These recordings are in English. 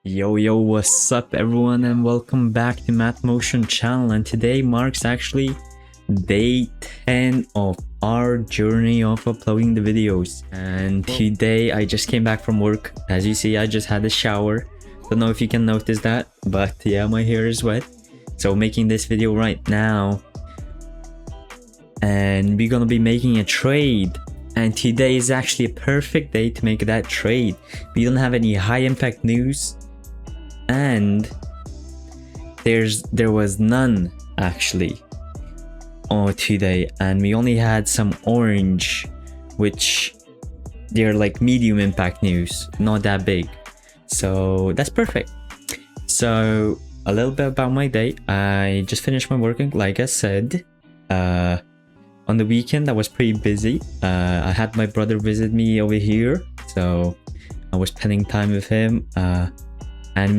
Yo, what's up everyone, and welcome back to Math Motion channel. And today marks actually day 10 of our journey of uploading the videos. And today I just came back from work. As you see, I just had a shower. Don't know if you can notice that, but yeah, my hair is wet. So making this video right now, and we're gonna be making a trade. And today is actually a perfect day to make that trade. We don't have any high impact news, and there was none actually today, and we only had some orange, which they're like medium impact news, not that big. So that's perfect. So a little bit about my day. I just finished my working, like I said. On the weekend I was pretty busy. I had my brother visit me over here, so I was spending time with him. And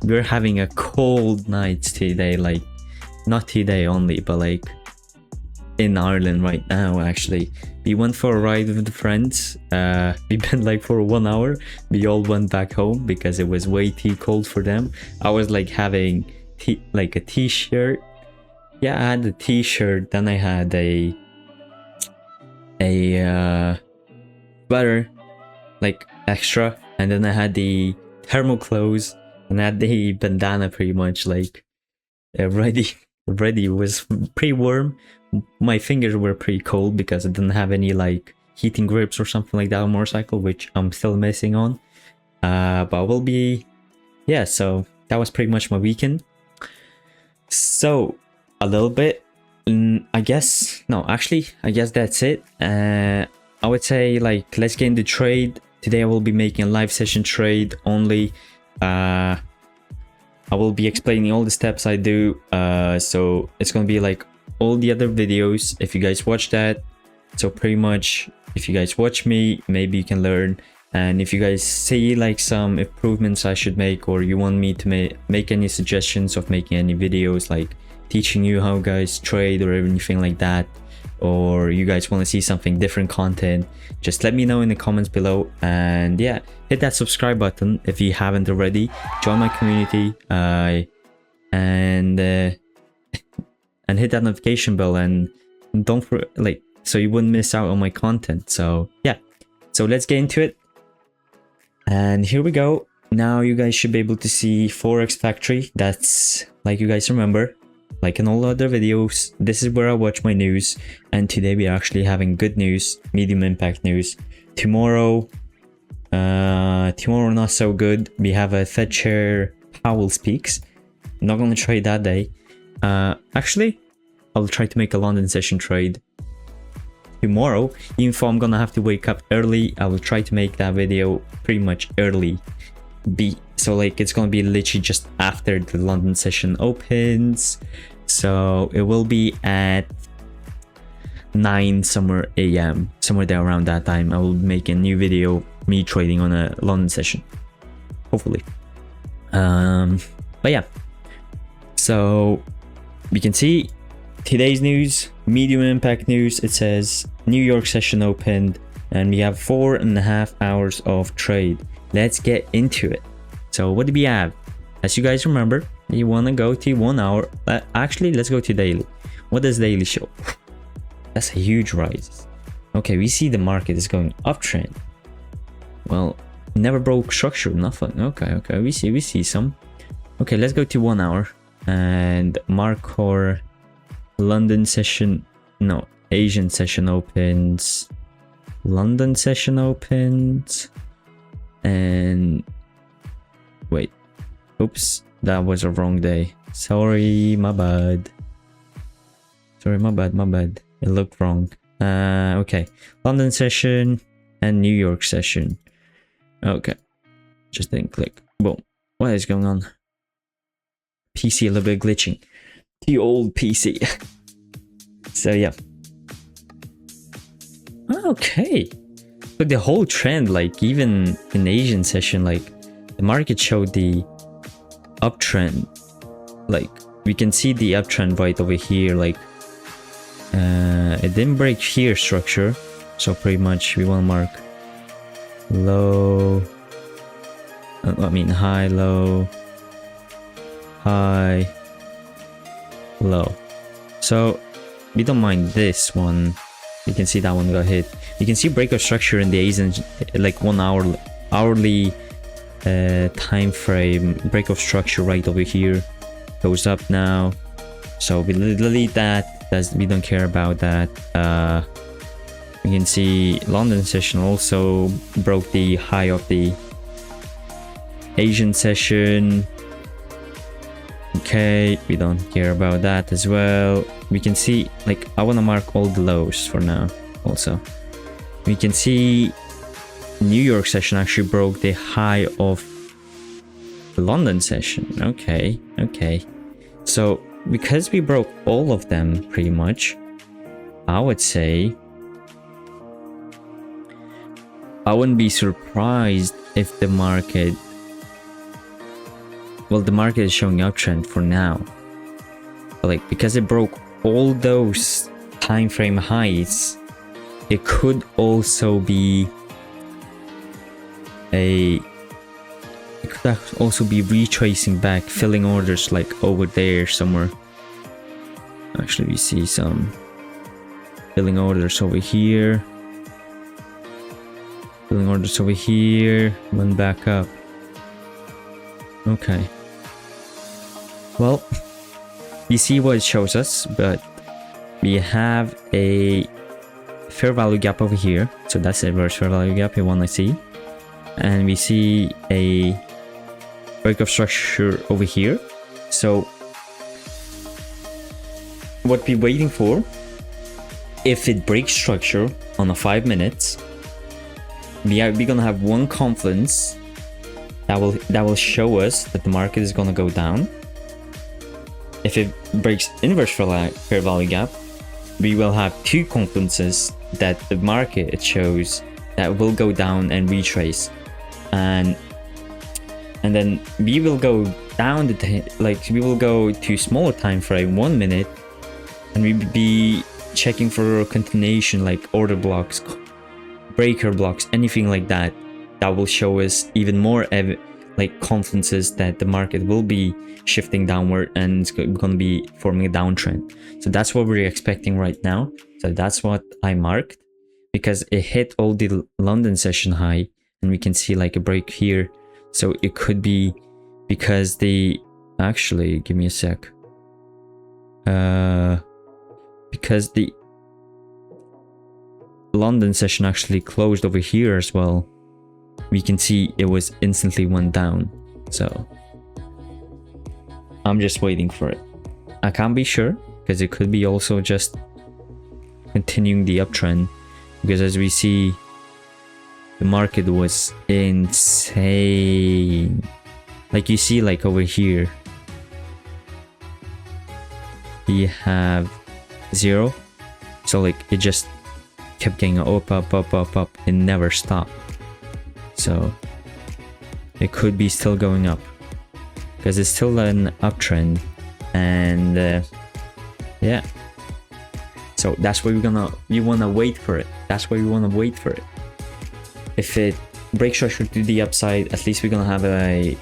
we're having a cold night today, like not today only, but like in Ireland right now. Actually, we went for a ride with the friends. We've been like for 1 hour. We all went back home because it was way too cold for them. I was like having like a t-shirt. Yeah, I had a t-shirt, then I had a sweater like extra, and then I had the thermal clothes, and I had the bandana pretty much like ready. It was pretty warm. My fingers were pretty cold because I didn't have any like heating grips or something like that on motorcycle, which I'm still missing on. But we'll be, yeah, so that was pretty much my weekend. So a little bit, I guess that's it. I would say, like, let's get into trade. Today I will be making a live session trade only. I will be explaining all the steps I do, so it's gonna be like all the other videos if you guys watch that. So pretty much if you guys watch me, maybe you can learn. And if you guys see like some improvements I should make, or you want me to make any suggestions of making any videos like teaching you how guys trade or anything like that, or you guys want to see something different content, just let me know in the comments below. And yeah, hit that subscribe button if you haven't already, join my community, and hit that notification bell, and don't so you wouldn't miss out on my content. So yeah, so let's get into it. And here we go. Now you guys should be able to see Forex Factory. That's, like you guys remember, like in all other videos, this is where I watch my news. And today we are actually having good news, medium impact news. Tomorrow not so good. We have a Fed Chair Powell speaks. I'm not gonna trade that day. Actually, I'll try to make a London session trade tomorrow. Even though I'm gonna have to wake up early, I will try to make that video pretty much early. So like it's gonna be literally just after the London session opens, so it will be at 9 somewhere AM, somewhere there around that time. I will make a new video, me trading on a London session, hopefully. But yeah, so we can see today's news, medium impact news. It says New York session opened, and we have 4.5 hours of trade. Let's get into it. So what do we have? As you guys remember, you want to go to 1 hour. Actually, let's go to daily. What does daily show? That's a huge rise. Okay, we see the market is going uptrend. Well, never broke structure, nothing. Okay, we see some. Okay, let's go to 1 hour and mark our London session. No, Asian session opens. London session opens. And wait, oops, that was a wrong day. Sorry, my bad. It looked wrong. Okay, London session and New York session. Okay, just didn't click. Boom. What is going on? PC a little bit glitching. The old PC. So yeah. Okay. But the whole trend, like even in Asian session, like the market showed the uptrend. Like we can see the uptrend right over here. Like it didn't break here structure, so pretty much we want to mark low I mean high, low, high, low. So we don't mind this one. You can see that one got hit. You can see breakout structure in the Asian, like 1 hour hourly time frame. Breakout structure right over here goes up now. So we delete that. We don't care about that. You can see London session also broke the high of the Asian session. Okay, we don't care about that as well. We can see, like, I want to mark all the lows for now also. We can see New York session actually broke the high of the London session. Okay. So because we broke all of them pretty much, I would say I wouldn't be surprised if the market, well, the market is showing uptrend for now, but like because it broke all those time frame highs, it could also be retracing back, filling orders like over there somewhere. Actually, we see some filling orders over here. Filling orders over here, went back up. Okay. Well, you see what it shows us, but we have a fair value gap over here. So that's a reverse fair value gap we want to see. And we see a breakout structure over here. So what we're waiting for, if it breaks structure on a 5 minutes, we're gonna have one confluence that will show us that the market is gonna go down. If it breaks inverse fair value gap, we will have two confluences that the market shows that will go down and retrace, and then we will go down we will go to smaller time frame, 1 minute, and we will be checking for continuation, like order blocks, breaker blocks, anything like that will show us even more like confluences that the market will be shifting downward and it's going to be forming a downtrend. So that's what we're expecting right now. So that's what I marked, because it hit all the London session high, and we can see like a break here. So it could be because actually give me a sec, because the London session actually closed over here as well. We can see it was instantly went down. So I'm just waiting for it. I can't be sure, because it could be also just continuing the uptrend, because as we see, the market was insane. Like you see, like over here we have 0, so like it just kept getting up. It never stopped. So it could be still going up, because it's still an uptrend. And yeah, so that's why we want to wait for it. That's why we want to wait for it. If it breaks structure to the upside, at least we're gonna have a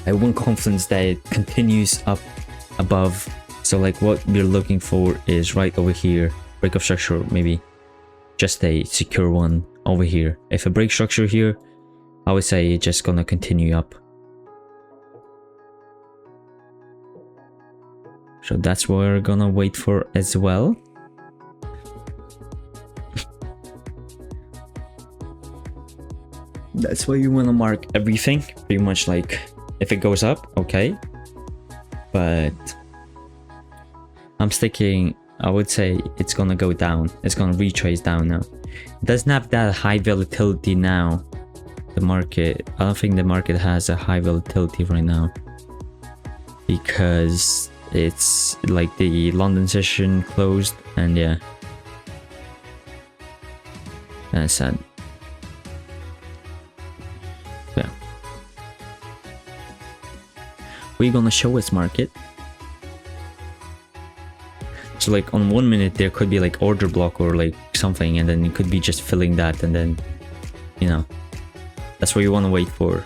one confluence that continues up above. So like what we're looking for is right over here, break of structure, maybe just a secure one over here. If a break structure here, I would say it's just gonna continue up. So that's what we're gonna wait for as well. That's why you want to mark everything pretty much. Like if it goes up, okay, but I'm sticking, I would say it's gonna go down. It's gonna retrace down now. It doesn't have that high volatility now. The market, I don't think the market has a high volatility right now, because it's like the London session closed, and yeah, that's sad. Yeah, we're gonna show its market. So like on 1 minute there could be like order block or like something, and then it could be just filling that, and then, you know, That's what you want to wait for.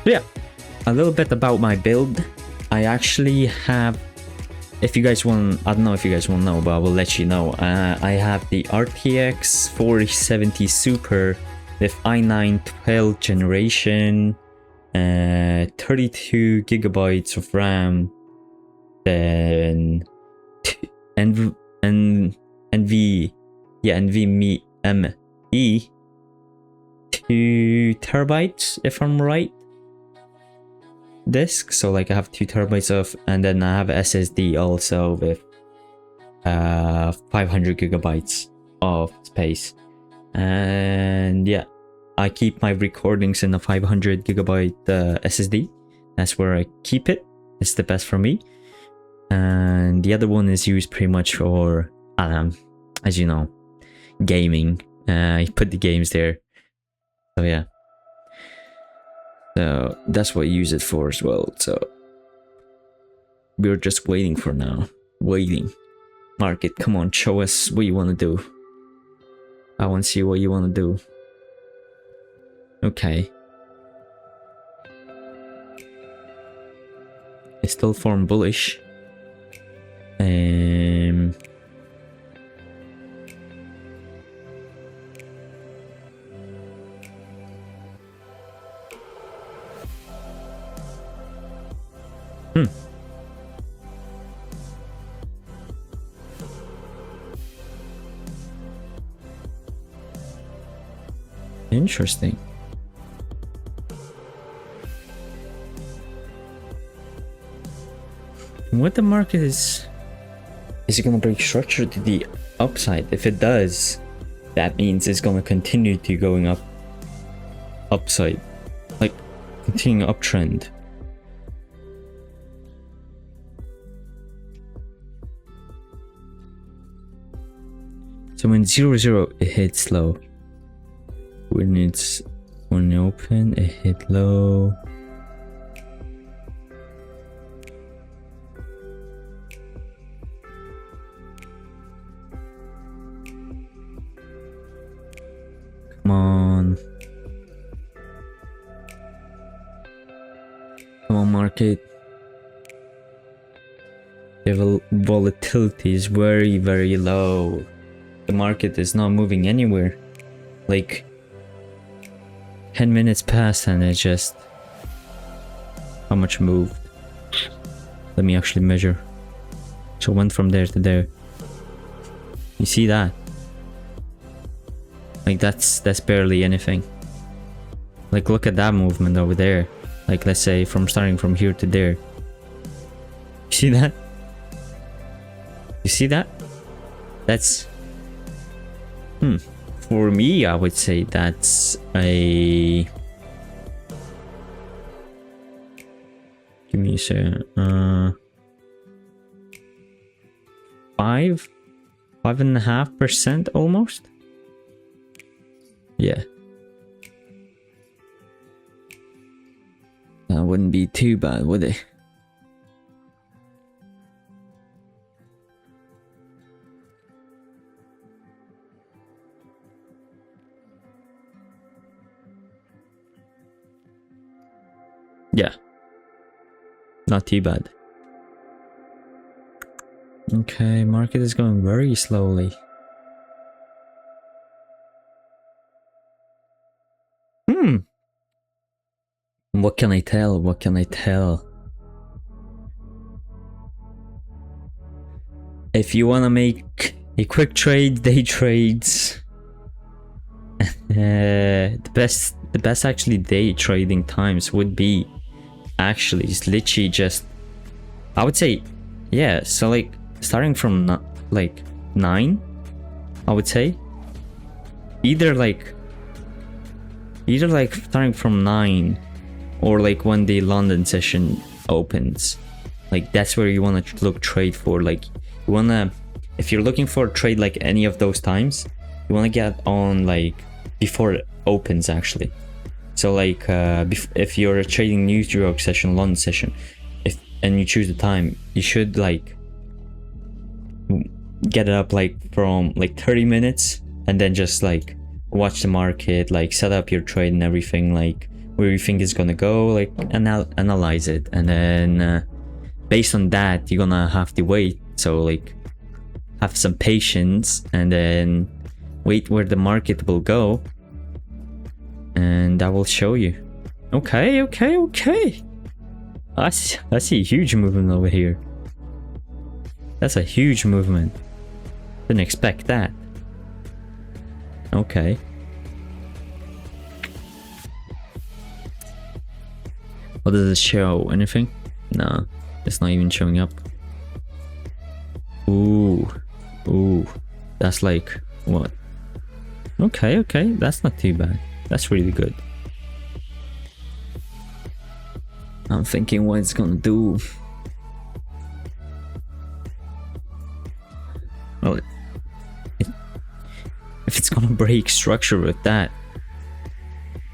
So yeah, a little bit about my build. I actually have, if you guys want, I don't know if you guys want to know, but I will let you know. I have the RTX 4070 Super with i9 12th generation, 32 gigabytes of RAM, then NVMe 2 terabytes if I'm right. Disk, so like I have 2 terabytes of, and then I have SSD also with 500 gigabytes of space. And yeah, I keep my recordings in a 500 gigabyte SSD. That's where I keep it. It's the best for me. And the other one is used pretty much for as you know, gaming. I put the games there, so yeah. So that's what I use it for as well. So we're just waiting for now. Waiting. Market, come on, show us what you want to do. I want to see what you want to do. Okay. It's still form bullish. Interesting. What the market is it gonna break structure to the upside? If it does, that means it's gonna continue to going up, upside, like continuing uptrend. So when 0 it hits low. When it's open, it hit low. Come on. Come on, market. The volatility is very, very low. The market is not moving anywhere. Like 10 minutes passed and it just... How much moved? Let me actually measure. So it went from there to there. You see that? Like that's barely anything. Like look at that movement over there. Like let's say from starting from here to there. You see that? You see that? That's... For me, I would say that's a... Give me a second. 5.5% almost. Yeah. That wouldn't be too bad, would it? Yeah. Not too bad. Okay, market is going very slowly. What can I tell? What can I tell? If you want to make a quick trade, day trades, the best actually day trading times would be actually it's literally just, I would say, yeah, so like starting from like 9, I would say either like starting from 9 or like when the London session opens. Like that's where you want to look trade for. Like you want to, if you're looking for a trade like any of those times, you want to get on like before it opens actually. So like if you're trading New York session, London session, and you choose the time, you should like get it up like from like 30 minutes and then just like watch the market, like set up your trade and everything, like where you think it's gonna go, like analyze it, and then based on that you're gonna have to wait. So like have some patience and then wait where the market will go, and I will show you. Okay. I see a huge movement over here. That's a huge movement. Didn't expect that. Okay. What does it show? Anything? No, it's not even showing up. Ooh. That's like what? Okay. That's not too bad. That's really good. I'm thinking what it's gonna do. Well, if it's gonna break structure with that,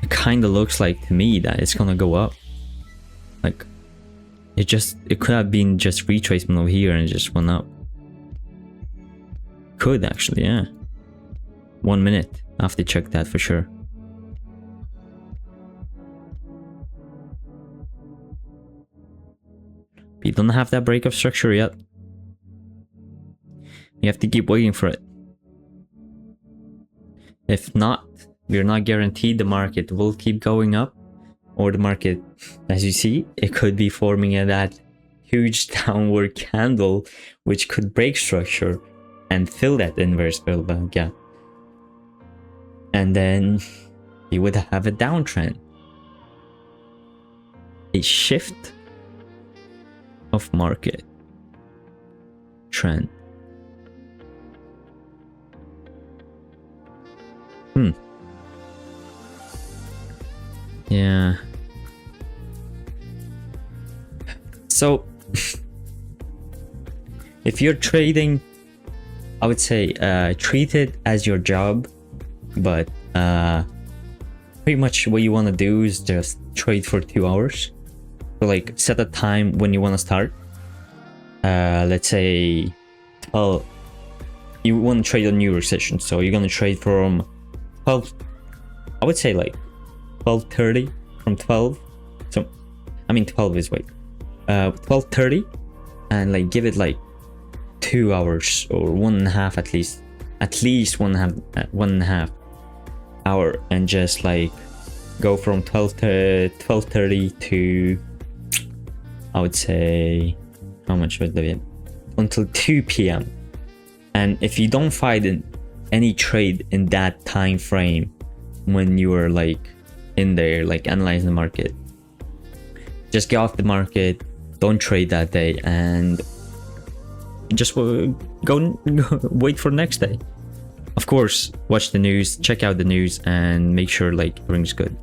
it kind of looks like to me that it's gonna go up. Like it could have been just retracement over here and it just went up. Could actually, yeah. 1 minute. I have to check that for sure. You don't have that breakup structure yet. You have to keep waiting for it. If not, we're not guaranteed the market will keep going up, or the market, as you see, it could be forming that huge downward candle which could break structure and fill that inverse pullback gap. And then you would have a downtrend. A shift of market trend. Yeah. So if you're trading, I would say treat it as your job, but pretty much what you want to do is just trade for 2 hours. So like set a time when you want to start. Let's say, well, you want to trade on New York session, so you're gonna trade from 12. I would say like 12:30 from 12. So I mean 12 is 12:30, and like give it like 2 hours or 1.5 at least 1.5 hour, and just like go from 12:30 to, I would say, how much was it, until 2 p.m. And if you don't find any trade in that time frame when you are like in there like analyzing the market, just get off the market, don't trade that day, and just go wait for the next day. Of course, watch the news, check out the news, and make sure like everything's good.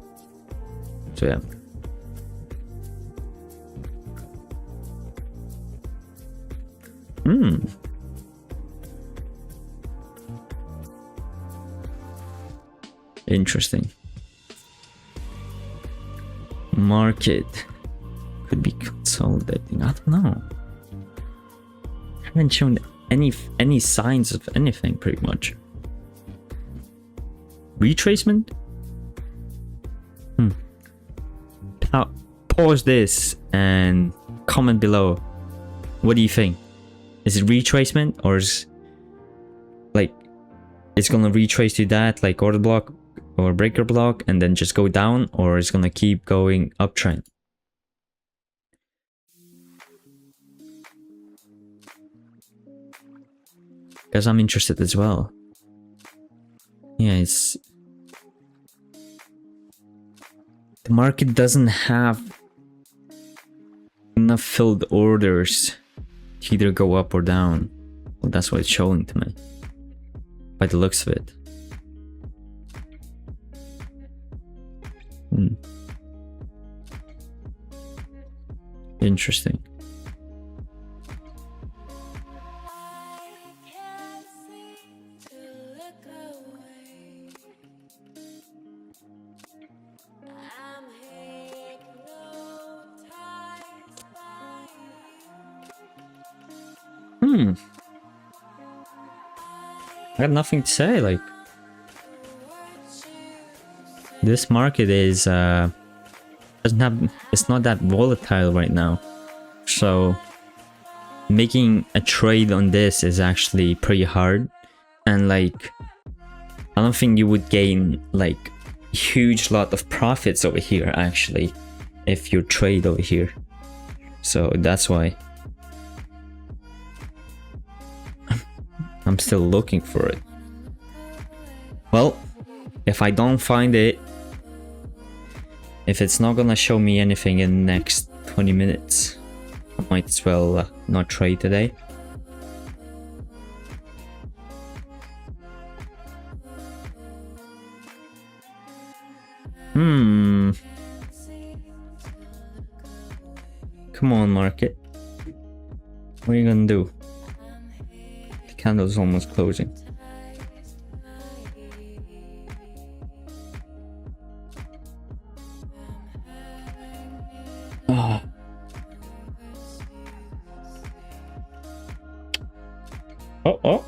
So yeah. Interesting. Market could be consolidating. I don't know. I haven't shown any signs of anything pretty much. Retracement? Pause this and comment below. What do you think? Is it retracement, or is like it's gonna retrace to that like order block or breaker block and then just go down, or it's gonna keep going uptrend? Because I'm interested as well. Yeah, it's the market doesn't have enough filled orders to either go up or down. Well, that's what it's showing to me by the looks of it. Interesting. I got nothing to say. Like, this market is doesn't have, it's not that volatile right now, so making a trade on this is actually pretty hard. And like, I don't think you would gain like huge lot of profits over here actually if you trade over here, so that's why I'm still looking for it. Well, if I don't find it, if it's not gonna show me anything in the next 20 minutes, I might as well not trade today. Come on, market. What are you gonna do? The candle's almost closing. Oh.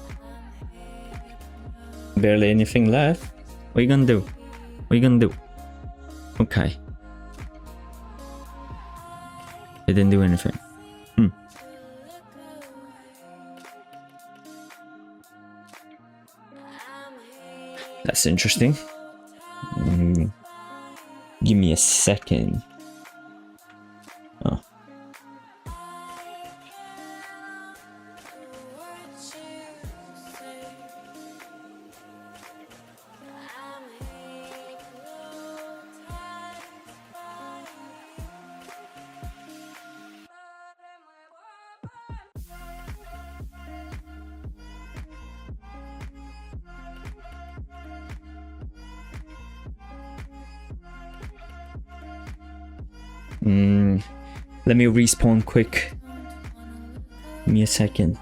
Barely anything left. What are you gonna do? What are you gonna do? Okay. It didn't do anything. That's interesting. Give me a second. Oh. Let me respawn quick. Give me a second.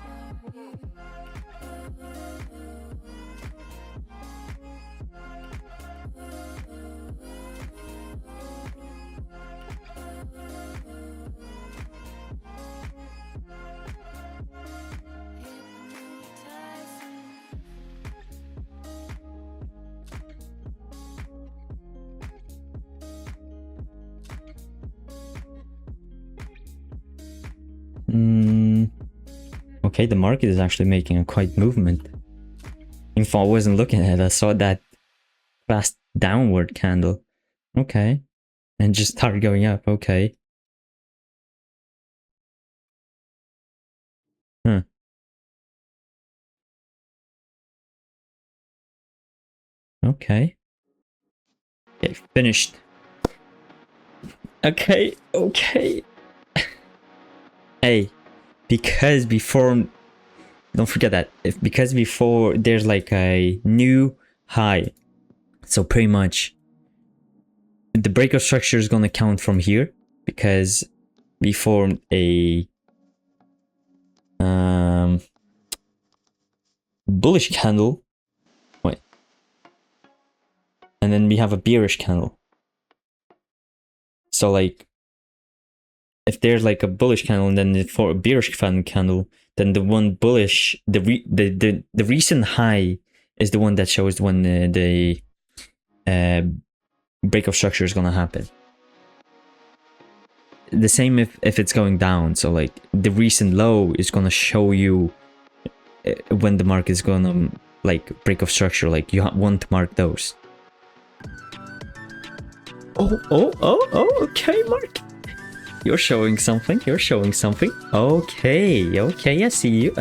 Okay, the market is actually making a quite movement. If I wasn't looking at it, I saw that fast downward candle. Okay. And just start going up. Okay. Okay, okay, finished. Okay. Hey, because before, don't forget that, because before there's like a new high, so pretty much the breakout structure is gonna count from here, because we formed a bullish candle, wait, and then we have a bearish candle. So like, if there's like a bullish candle and then for a bearish candle, then the one bullish, the recent high is the one that shows when the breakout structure is gonna happen. The same if it's going down, so like the recent low is gonna show you when the market is gonna like break off structure. Like you want to mark those. Oh, okay, Mark. You're showing something. Okay, I see you,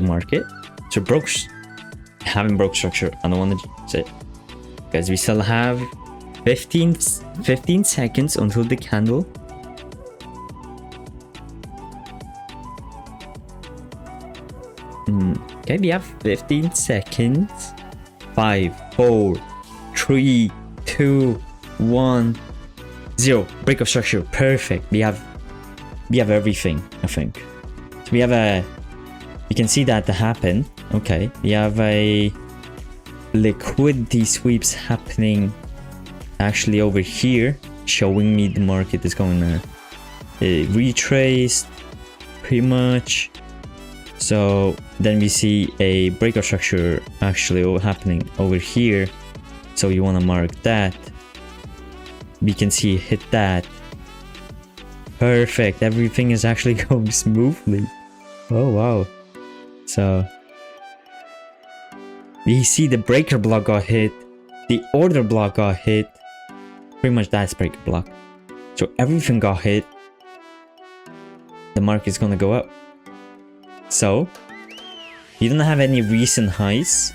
market. So having broke structure. I don't want to say, because we still have 15 seconds until the candle. Okay, we have 15 seconds. 5, 4, 3, 2, 1, 0. Break of structure. Perfect. We have everything, I think. So we have you can see that happen. Okay, we have a liquidity sweeps happening actually over here, showing me the market is going to retrace pretty much. So then we see a breakout structure actually happening over here. So you want to mark that. We can see hit that. Perfect. Everything is actually going smoothly. Oh wow. So we see the breaker block got hit. The order block got hit. Pretty much that's breaker block. So everything got hit. The market's gonna go up. So you don't have any recent highs,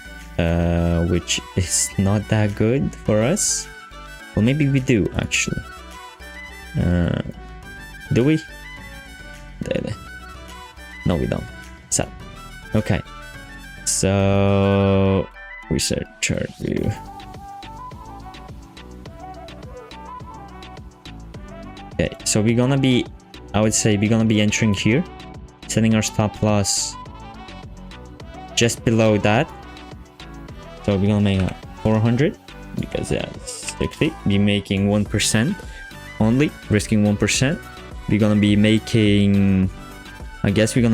which is not that good for us. Well, maybe we do actually. Do we? There. No, we don't. So, okay. So reset chart view. Okay, so we're gonna be, I would say we're gonna be entering here, setting our stop loss just below that. So we're gonna make 400 because that's 60. Be making 1% only, risking 1%. We're gonna be making, I guess we're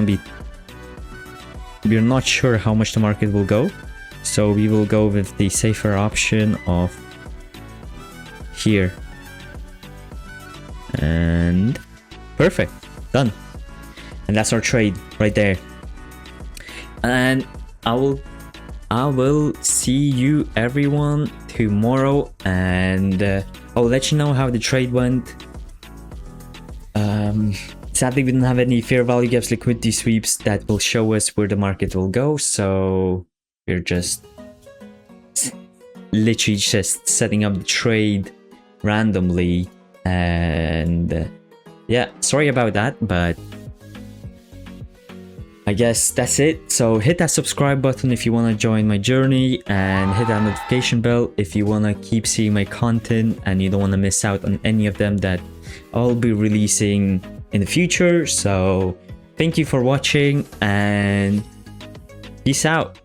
not sure how much the market will go, so we will go with the safer option of here. And perfect, done. And that's our trade right there. And I will see you everyone tomorrow, and I'll let you know how the trade went. Sadly, we don't have any fair value gaps liquidity sweeps that will show us where the market will go, so we're just literally just setting up the trade randomly. And yeah, sorry about that, but I guess that's it. So hit that subscribe button if you want to join my journey, and hit that notification bell if you want to keep seeing my content and you don't want to miss out on any of them that I'll be releasing in the future. So thank you for watching and peace out.